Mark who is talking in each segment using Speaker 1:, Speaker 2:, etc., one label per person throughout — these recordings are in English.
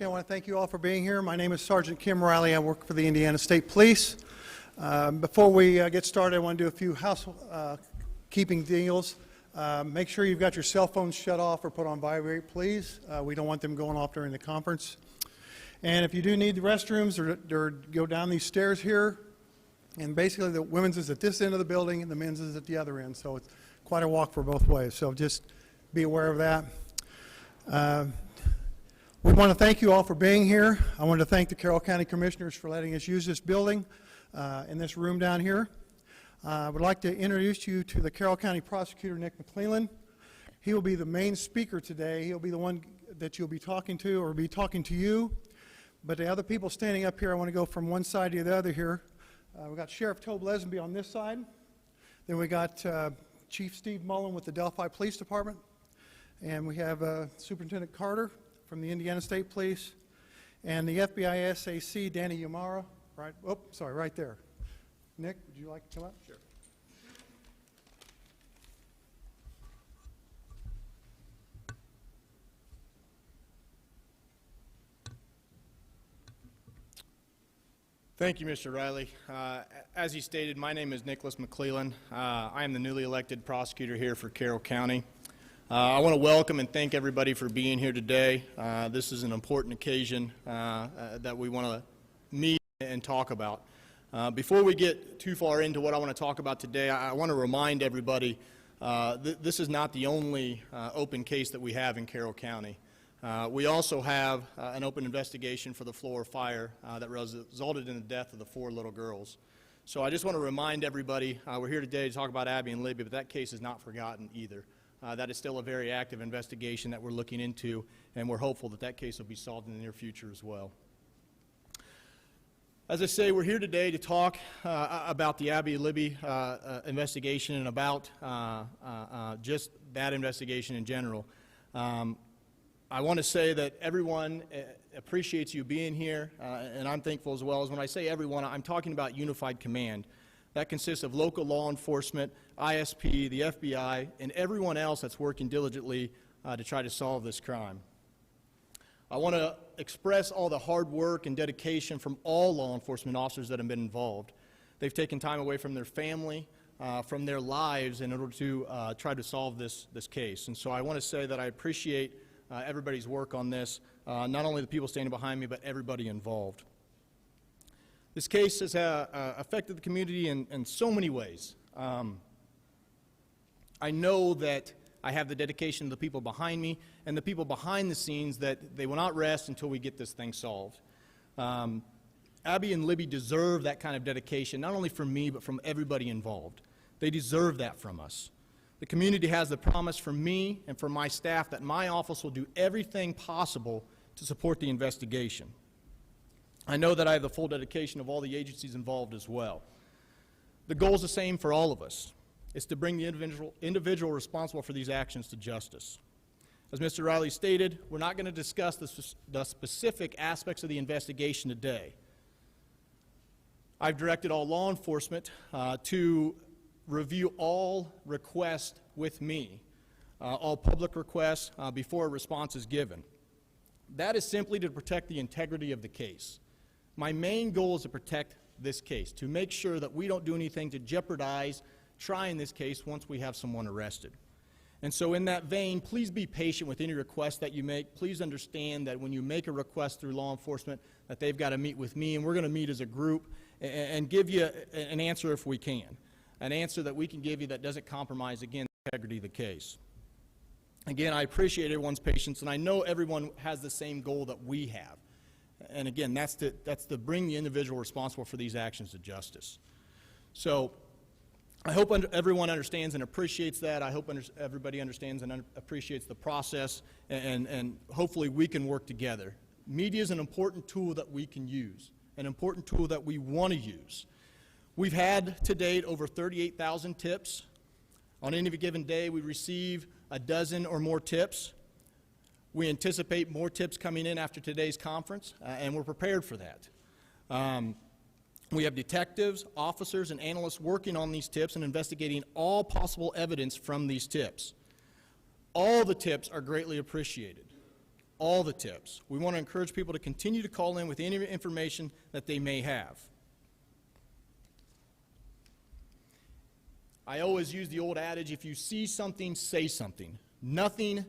Speaker 1: again, I want to thank you all for being here. My name is Sergeant Kim Riley. I work for the Indiana State Police. Before we get started, I want to do a few housekeeping deals. Make sure you've got your cell phones shut off or put on vibrate, please. We don't want them going off during the conference. And if you do need the restrooms, or go down these stairs here. And basically, the women's is at this end of the building, and the men's is at the other end. So it's quite a walk for both ways. So just be aware of that. We want to thank you all for being here. I want to thank the Carroll County Commissioners for letting us use this building in this room down here. I would like to introduce you to the Carroll County Prosecutor, Mcclellan. He will be the main speaker today. He'll be the one that you'll be talking to or be talking to you. But the other people standing up here, I want to go from one side to the other here. We've got Sheriff Tobe Lesenby on this side. Then we got Chief Steve Mullen with the Delphi Police Department. And we have Superintendent Carter from the Indiana State Police. And the FBI SAC, Danny Yamara, right there. Nick, would you like to come up? Sure.
Speaker 2: Thank you, Mr. Riley. As he stated, my name is Nicholas Mcclellan. I am the newly elected prosecutor here for Carroll County. I want to welcome and thank everybody for being here today. This is an important occasion that we want to meet and talk about. Before we get too far into what I want to talk about today, I want to remind everybody this is not the only open case that we have in Carroll County. We also have an open investigation for the Flora fire that resulted in the death of the 4 little girls. So I just want to remind everybody, we're here today to talk about Abby and Libby, but that case is not forgotten either. That is still a very active investigation that we're looking into, and we're hopeful that that case will be solved in the near future as well. As I say, we're here today to talk about the Abby and Libby investigation and about just that investigation in general. I want to say that everyone appreciates you being here, and I'm thankful as well. As when I say everyone, I'm talking about Unified Command. That consists of local law enforcement, ISP, the FBI, and everyone else that's working diligently to try to solve this crime. I want to express all the hard work and dedication from all law enforcement officers that have been involved. They've taken time away from their family, from their lives in order to try to solve this case. And so I want to say that I appreciate everybody's work on this, not only the people standing behind me, but everybody involved. This case has affected the community in so many ways. I know that I have the dedication of the people behind me and the people behind the scenes that they will not rest until we get this thing solved. Abby and Libby deserve that kind of dedication, not only from me, but from everybody involved. They deserve that from us. The community has the promise from me and from my staff that my office will do everything possible to support the investigation. I know that I have the full dedication of all the agencies involved as well. The goal is the same for all of us. It's to bring the individual responsible for these actions to justice. As Mr. Riley stated, we're not going to discuss the specific aspects of the investigation today. I've directed all law enforcement to review all requests with me, all public requests before a response is given. That is simply to protect the integrity of the case. My main goal is to protect this case, to make sure that we don't do anything to jeopardize trying this case once we have someone arrested. And so in that vein, please be patient with any request that you make. Please understand that when you make a request through law enforcement, that they've got to meet with me, and we're going to meet as a group and give you an answer if we can, an answer that we can give you that doesn't compromise, again, the integrity of the case. Again, I appreciate everyone's patience, and I know everyone has the same goal that we have. And again, that's to bring the individual responsible for these actions to justice. So I hope everyone understands and appreciates that. I hope everybody understands and appreciates the process, and hopefully we can work together. Media is an important tool that we can use, an important tool that we want to use. We've had to date over 38,000 tips. On any given day, we receive a dozen or more tips. We anticipate more tips coming in after today's conference, and we're prepared for that. We have detectives, officers, and analysts working on these tips and investigating all possible evidence from these tips. All the tips are greatly appreciated. all the tips. We want to encourage people to continue to call in with any information that they may have. I always use the old adage, if you see something, say something. Nothing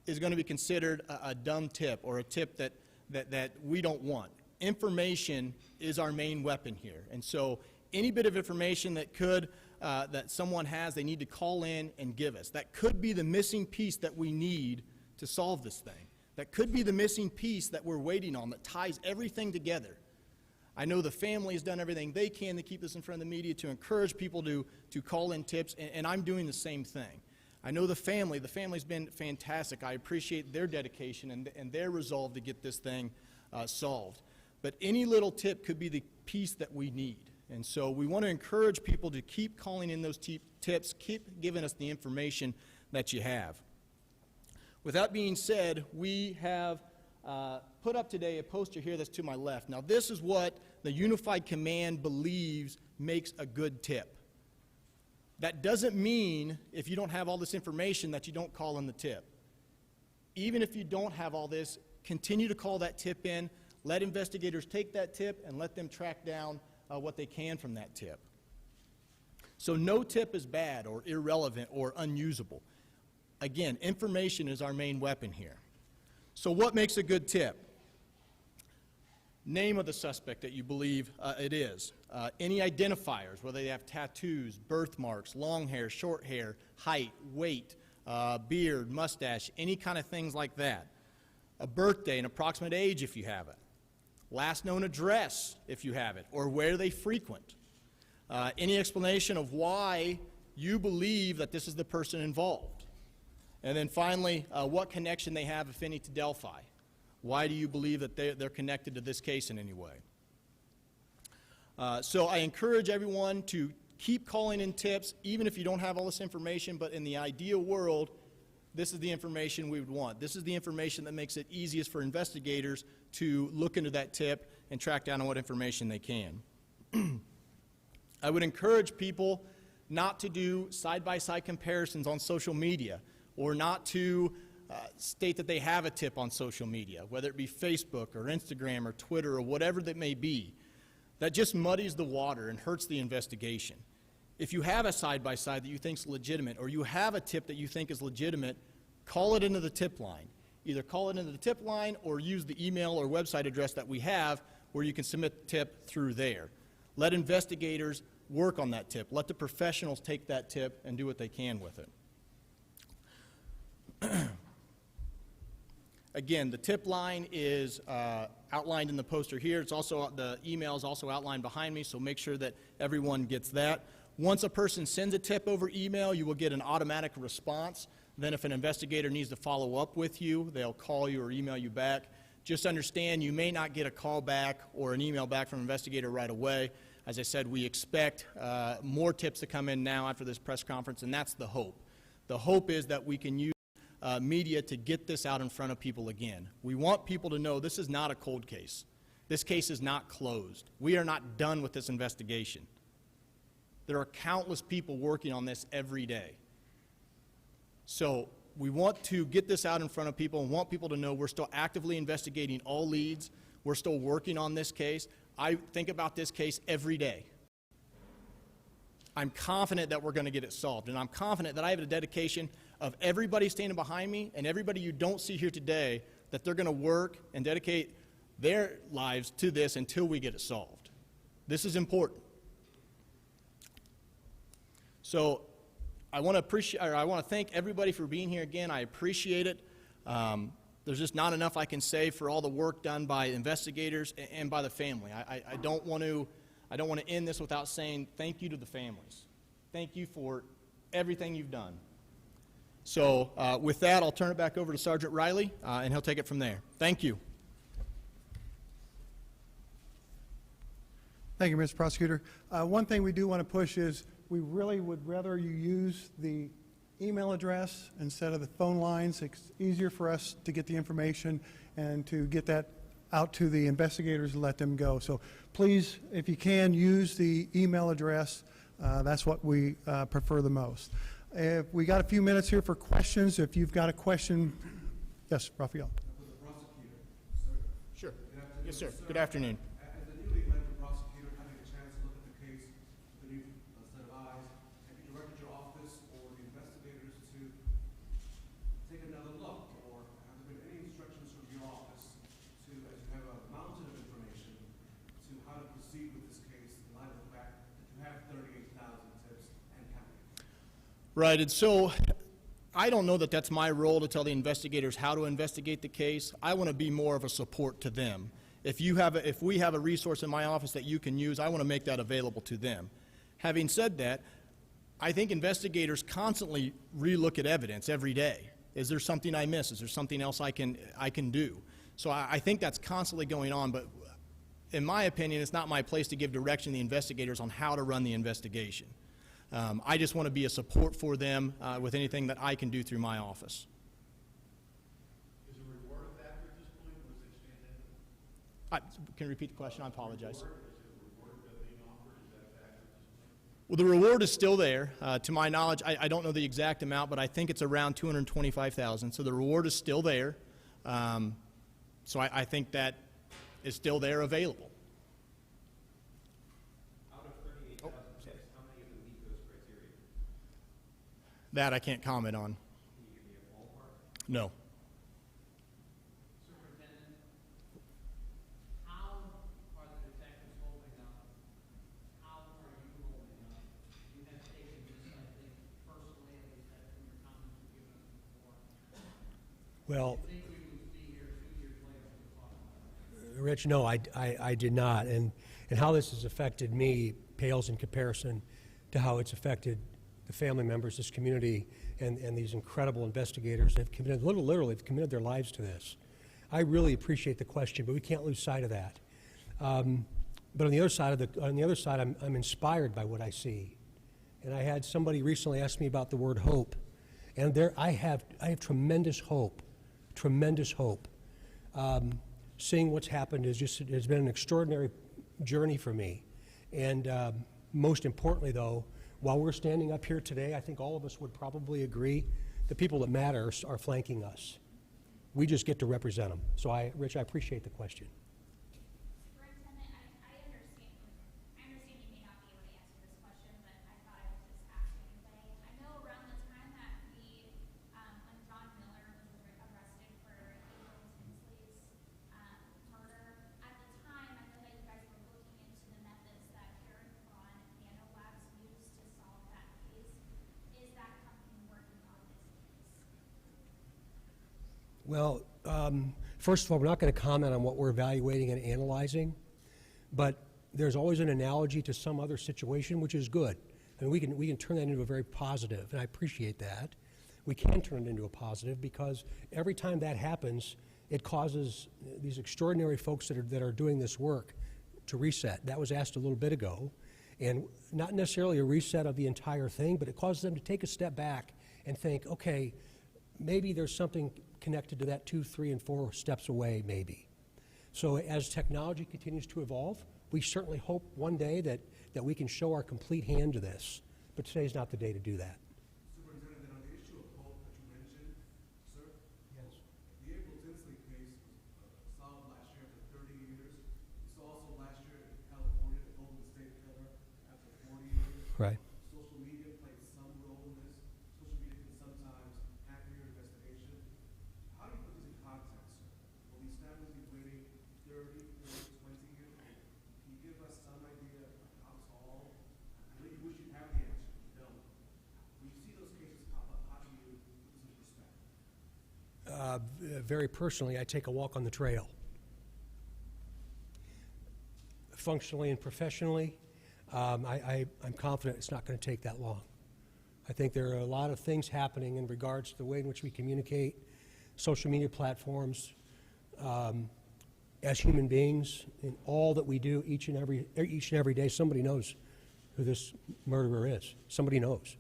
Speaker 2: is going to be considered a dumb tip or a tip that we don't want. Information is our main weapon here. And so any bit of information that someone has, they need to call in and give us. That could be the missing piece that we need to solve this thing. That could be the missing piece that we're waiting on that ties everything together. I know the family has done everything they can to keep this in front of the media, to encourage people to call in tips, and I'm doing the same thing. I know the family's been fantastic. I appreciate their dedication and their resolve to get this thing solved. But any little tip could be the piece that we need. And so we want to encourage people to keep calling in those tips, keep giving us the information that you have. With that being said, we have put up today a poster here that's to my left. Now, this is what the Unified Command believes makes a good tip. That doesn't mean if you don't have all this information that you don't call in the tip. Even if you don't have all this, continue to call that tip in. Let investigators take that tip and let them track down what they can from that tip. So no tip is bad or irrelevant or unusable. Again, information is our main weapon here. So what makes a good tip? Name of the suspect that you believe it is. Any identifiers, whether they have tattoos, birthmarks, long hair, short hair, height, weight, beard, mustache, any kind of things like that. A birthday, an approximate age if you have it. Last known address if you have it, or where they frequent. Any explanation of why you believe that this is the person involved. And then finally, what connection they have, if any, to Delphi. Why do you believe that they're connected to this case in any way? So I encourage everyone to keep calling in tips, even if you don't have all this information, but in the ideal world, this is the information we would want. This is the information that makes it easiest for investigators to look into that tip and track down on what information they can. I would encourage people not to do side-by-side comparisons on social media, or not to state that they have a tip on social media, whether it be Facebook or Instagram or Twitter or whatever that may be. That just muddies the water and hurts the investigation. If you have a side-by-side that you think is legitimate, or you have a tip that you think is legitimate, call it into the tip line. Either call it into the tip line or use the email or website address that we have where you can submit the tip through there. Let investigators work on that tip. Let the professionals take that tip and do what they can with it. Again, the tip line is outlined in the poster here. It's also, the email is also outlined behind me, so make sure that everyone gets that. Once a person sends a tip over email, you will get an automatic response. Then if an investigator needs to follow up with you, they'll call you or email you back. Just understand you may not get a call back or an email back from an investigator right away. As I said, we expect more tips to come in now after this press conference, and that's the hope. The hope is that we can use media to get this out in front of people again. We want people to know this is not a cold case. This case is not closed. We are not done with this investigation. There are countless people working on this every day. So we want to get this out in front of people and want people to know we're still actively investigating all leads. We're still working on this case. I think about this case every day. I'm confident that we're going to get it solved, and I'm confident that I have a dedication of everybody standing behind me and everybody you don't see here today, that they're going to work and dedicate their lives to this until we get it solved. This is important. So I want to thank everybody for being here again. I appreciate it. There's just not enough I can say for all the work done by investigators and by the family. I don't want to end this without saying thank you to the families. Thank you for everything you've done. So with that, I'll turn it back over to Sergeant Riley, and he'll take it from there. Thank you.
Speaker 1: Thank you, Mr. Prosecutor. One thing we do want to push is we really would rather you use the email address instead of the phone lines. It's easier for us to get the information and to get that out to the investigators and let them go. So please, if you can, use the email address. That's what we prefer the most. We got a few minutes here for questions. If you've got a question, yes, Raphael.
Speaker 2: Yes, sir. Good afternoon.
Speaker 3: As a newly elected prosecutor, having a chance to look at the case with a new set of eyes, have you directed your office or the investigators to take another look, or have there been any instructions from your office to, as you have a mountain of information, to how to proceed with this case in light of the fact that you have 38,000 tips and counting?
Speaker 2: Right, and so I don't know that that's my role to tell the investigators how to investigate the case. I want to be more of a support to them. If we have a resource in my office that you can use, I want to make that available to them. Having said that, I think investigators constantly relook at evidence every day. Is there something I miss? Is there something else I can do? So I think that's constantly going on, but in my opinion, it's not my place to give direction to the investigators on how to run the investigation. I just want to be a support for them with anything that I can do through my office.
Speaker 4: Is a reward a factor at this point, or is it expanded?
Speaker 2: Can you repeat the question? I apologize.
Speaker 4: Is the reward being offered, is that a factor at this point?
Speaker 2: Well, the reward is still there. To my knowledge, I don't know the exact amount, but I think it's around $225,000. So the reward is still there. So I think that is still there available.
Speaker 5: Out of 38,000 tips, how many of them meet those criteria?
Speaker 2: That I can't comment on.
Speaker 5: Can you give me a ballpark?
Speaker 2: No.
Speaker 6: Superintendent, how are the detectives holding up? How are you holding up? You have taken this, I think, personally, at least that's from your comments you've given us before.
Speaker 7: Well,
Speaker 6: I think we would be here 2 years later to talk about it.
Speaker 7: Rich, no, I did not. And how this has affected me pales in comparison to how it's affected the family members, this community, and these incredible investigators that have committed, literally, have committed their lives to this. I really appreciate the question, but we can't lose sight of that. But on the other side, I'm inspired by what I see. And I had somebody recently ask me about the word hope, and I have tremendous hope. Seeing what's happened has been an extraordinary journey for me. And most importantly, though, while we're standing up here today, I think all of us would probably agree the people that matter are flanking us. We just get to represent them. So, Rich, I appreciate the question.
Speaker 8: Superintendent, I understand you may not be able to answer this question, but I thought I would just ask anyway. I know around the time that when John Miller was arrested for Abigail Tinsley's murder, at the time, I know that you guys were looking into the methods that Carroll and nanolabs used to solve that case. Is that company working on this case?
Speaker 7: Well, first of all, we're not going to comment on what we're evaluating and analyzing, but there's always an analogy to some other situation, which is good. I mean, we can turn that into a very positive, and I appreciate that. We can turn it into a positive because every time that happens, it causes these extraordinary folks that are doing this work to reset. That was asked a little bit ago, and not necessarily a reset of the entire thing, but it causes them to take a step back and think, okay, maybe there's something connected to that 2, 3, and 4 steps away, maybe. So as technology continues to evolve, we certainly hope one day that we can show our complete hand to this. But today's not the day to do that.
Speaker 3: Superintendent, on the issue of hope that you mentioned, sir?
Speaker 7: Yes.
Speaker 3: The April Tinsley case was solved last year after 30 years. We saw also last year in California, the Golden State Killer after 40 years.
Speaker 7: Right.
Speaker 3: Social media plays some role in this. Social media can sometimes hamper your investigation. How do you put this in context, sir? Will these families be waiting 30, 20 years? Can you give us some idea of how tall? I know you wish you have the answer, you don't. When you see those cases pop up, how do you put this in perspective?
Speaker 7: Very personally, I take a walk on the trail. Functionally and professionally, I'm confident it's not going to take that long. I think there are a lot of things happening in regards to the way in which we communicate, social media platforms, as human beings, in all that we do each and every day. Somebody knows who this murderer is. Somebody knows.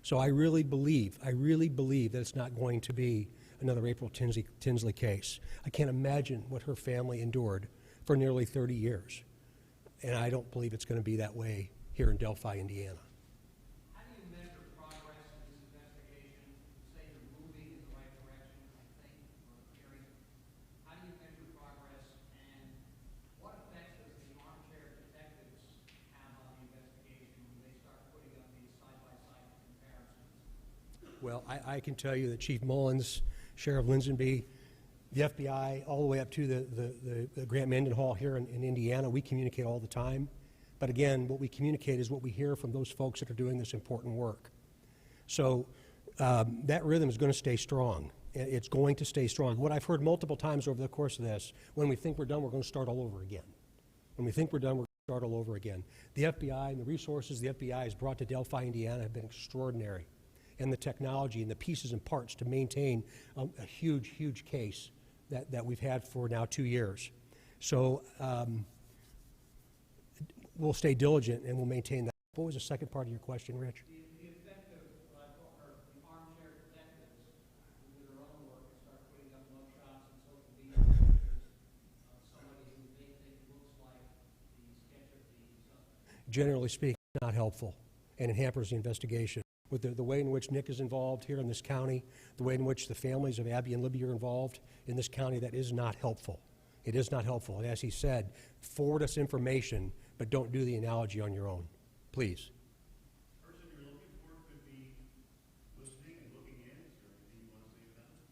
Speaker 7: So I really believe that it's not going to be another April Tinsley case. I can't imagine what her family endured for nearly 30 years. And I don't believe it's going to be that way here in Delphi, Indiana.
Speaker 6: How do you measure progress in this investigation? Say you're moving in the right direction, I think, or hearing. How do you measure progress, and
Speaker 7: Well, I can tell you that Chief Mullins, Sheriff Linsonby, the FBI, all the way up to the Grant Mendenhall here in Indiana, we communicate all the time. But again, what we communicate is what we hear from those folks that are doing this important work. So that rhythm is going to stay strong. It's going to stay strong. What I've heard multiple times over the course of this, when we think we're done, we're going to start all over again. When we think we're done, we're going to start all over again. The FBI and the resources the FBI has brought to Delphi, Indiana have been extraordinary. And the technology and the pieces and parts to maintain a huge, huge case that we've had for now 2 years. So we'll stay diligent and we'll maintain that. What was the second part of your question, Rich?
Speaker 6: The effect of the armchair detectives who do their own work and start putting up mug shots and social media pictures of somebody who they think looks like the sketch of the suspect.
Speaker 7: Generally speaking, not helpful, and it hampers the investigation. With the way in which Nick is involved here in this county, the way in which the families of Abby and Libby are involved in this county, that is not helpful. It is not helpful. And as he said, forward us information, but don't do the analogy on your own. Please.
Speaker 4: The person you're looking for could be listening and looking in. Is there anything you want to say about it?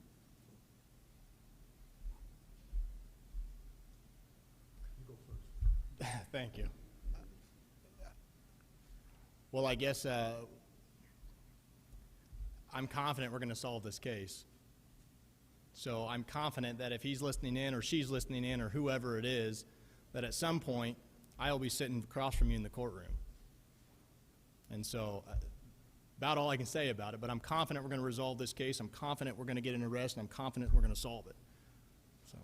Speaker 7: You go first.
Speaker 2: Thank you. Well, I guess I'm confident we're going to solve this case. So I'm confident that if he's listening in or she's listening in or whoever it is, that at some point I'll be sitting across from you in the courtroom. And so about all I can say about it, but I'm confident we're going to resolve this case. I'm confident we're going to get an arrest, and I'm confident we're going to solve it. So.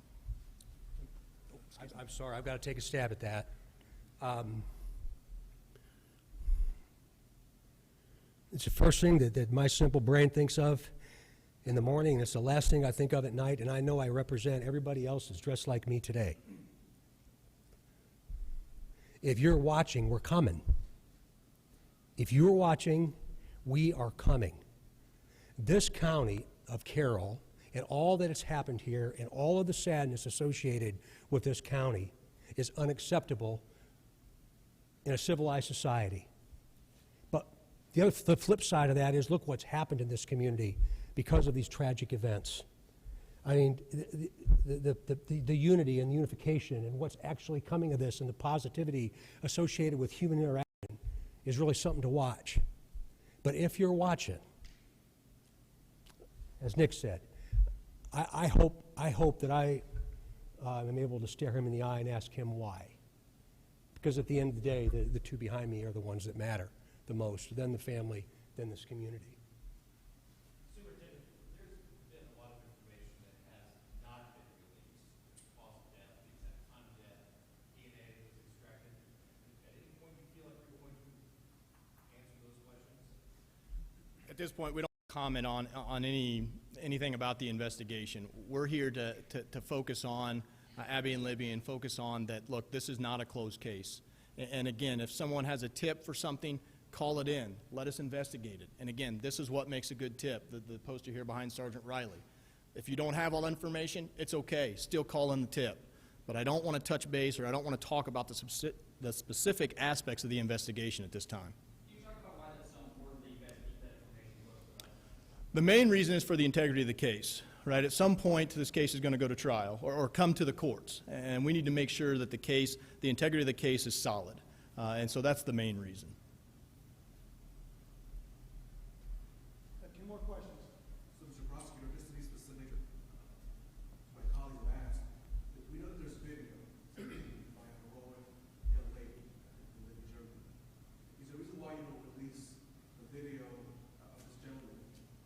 Speaker 7: I'm sorry, I've got to take a stab at that. It's the first thing that my simple brain thinks of in the morning, and it's the last thing I think of at night, and I know I represent everybody else that's dressed like me today. If you're watching, we're coming. If you're watching, we are coming. This county of Carroll and all that has happened here and all of the sadness associated with this county is unacceptable in a civilized society. But the flip side of that is look what's happened in this community because of these tragic events. I mean, the unity and unification and what's actually coming of this and the positivity associated with human interaction is really something to watch. But if you're watching, as Nick said, I hope that I am able to stare him in the eye and ask him why. Because at the end of the day, the two behind me are the ones that matter the most, then the family, then this community.
Speaker 5: Superintendent, there's been a lot of information that has not been released. Cause of death, the exact time of death, DNA that was extracted. At any point you feel like you're going to answer those questions?
Speaker 2: At this point, we don't comment on anything about the investigation. We're here to focus on Abby and Libby and focus on that, look, this is not a closed case. And again, if someone has a tip for something, call it in. Let us investigate it. And again, this is what makes a good tip, the poster here behind Sergeant Riley. If you don't have all the information, it's okay. Still call in the tip. But I don't want to touch base or I don't want to talk about the specific aspects of the investigation at this time.
Speaker 6: Can you talk about why that's so important that you guys keep that information close to us?
Speaker 2: The main reason is for the integrity of the case, right? At some point, this case is going to go to trial or come to the courts, and we need to make sure that the integrity of the case is solid. And so that's the main reason.
Speaker 3: Two more questions. So, Mr. Prosecutor, just to be specific, my colleagues have asked, we know that there's video by a heroic young lady in Libby, Germany. Is there a reason why you don't release the video of this gentleman,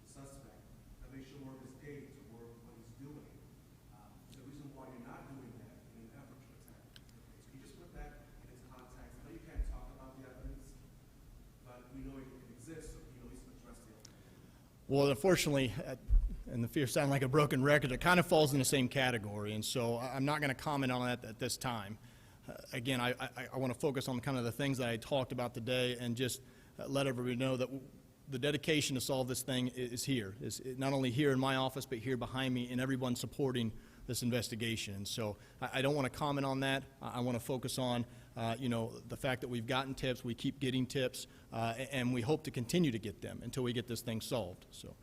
Speaker 3: the suspect, and make sure more of his gaze or more of what he's doing? Is there a reason why you're not doing that in an effort to attack the case? Can you just put that in its context? I know you can't talk about the evidence, but we know it exists, so can you at least address the evidence?
Speaker 2: Well, unfortunately, and the fear sound like a broken record, it kind of falls in the same category, and so I'm not going to comment on that at this time. Again, I want to focus on kind of the things that I talked about today and just let everybody know that the dedication to solve this thing is here. It's not only here in my office, but here behind me and everyone supporting this investigation. And so I don't want to comment on that. I want to focus on the fact that we've gotten tips, we keep getting tips, and we hope to continue to get them until we get this thing solved. So.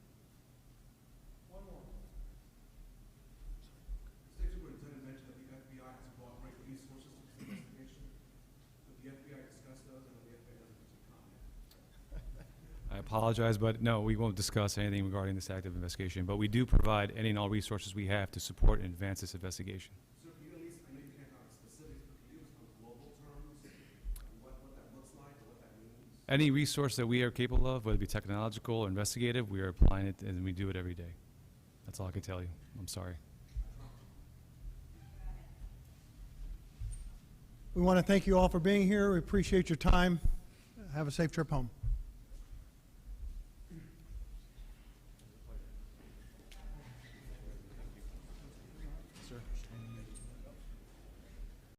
Speaker 9: apologize, but no, we won't discuss anything regarding this active investigation. But we do provide any and all resources we have to support and advance this investigation.
Speaker 3: Sir, can you at least, I know you can't talk specifics, but can you use some global terms, what that looks like or what that means?
Speaker 9: Any resource that we are capable of, whether it be technological or investigative, we are applying it, and we do it every day. That's all I can tell you. I'm sorry.
Speaker 1: We want to thank you all for being here. We appreciate your time. Have a safe trip home.
Speaker 2: Sir?